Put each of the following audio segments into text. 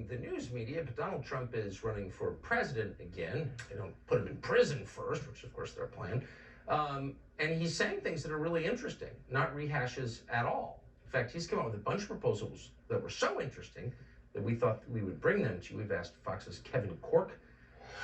the news media, but Donald Trump is running for president again. They don't put him in prison first, which of course their plan. And he's saying things that are really interesting, not rehashes at all. In fact, he's come up with a bunch of proposals that were so interesting that we thought we would bring them to you. We've asked Fox's Kevin Corke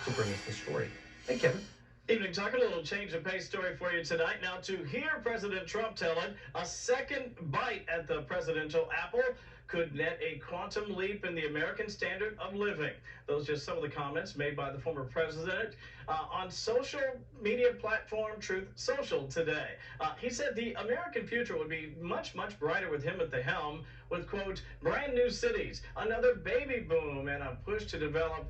to bring us the story. Hey, Kevin. Evening, Tucker. A little change of pace story for you tonight. Now, to hear President Trump telling a second bite at the presidential apple could net a quantum leap in the American standard of living. Those are just some of the comments made by the former president on social media platform Truth Social today. He said the American future would be much, much brighter with him at the helm with, quote, brand new cities, another baby boom, and a push to develop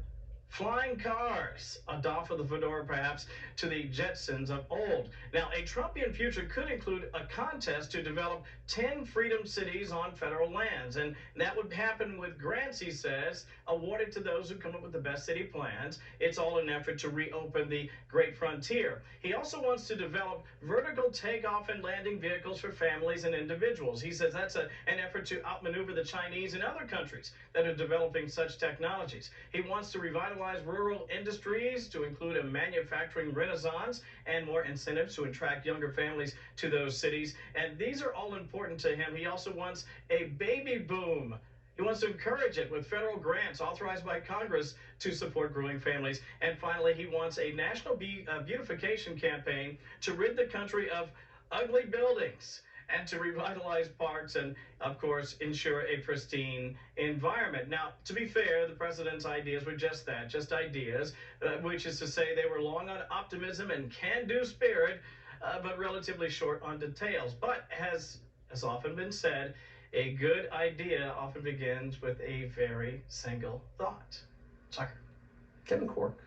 flying cars, a doff of the fedora perhaps to the Jetsons of old. Now, a Trumpian future could include a contest to develop 10 freedom cities on federal lands, and that would happen with grants, he says, awarded to those who come up with the best city plans. It's all an effort to reopen the Great Frontier. He also wants to develop vertical takeoff and landing vehicles for families and individuals. He says that's an effort to outmaneuver the Chinese and other countries that are developing such technologies. He wants to revitalize rural industries to include a manufacturing renaissance and more incentives to attract younger families to those cities. And these are all important to him. He also wants a baby boom. He wants to encourage it with federal grants authorized by Congress to support growing families. And finally, he wants a national beautification campaign to rid the country of ugly buildings and to revitalize parks and, of course, ensure a pristine environment. Now, to be fair, the president's ideas were just that, just ideas, which is to say they were long on optimism and can-do spirit, but relatively short on details. But as has often been said, a good idea often begins with a very single thought. Tucker. Kevin Corke.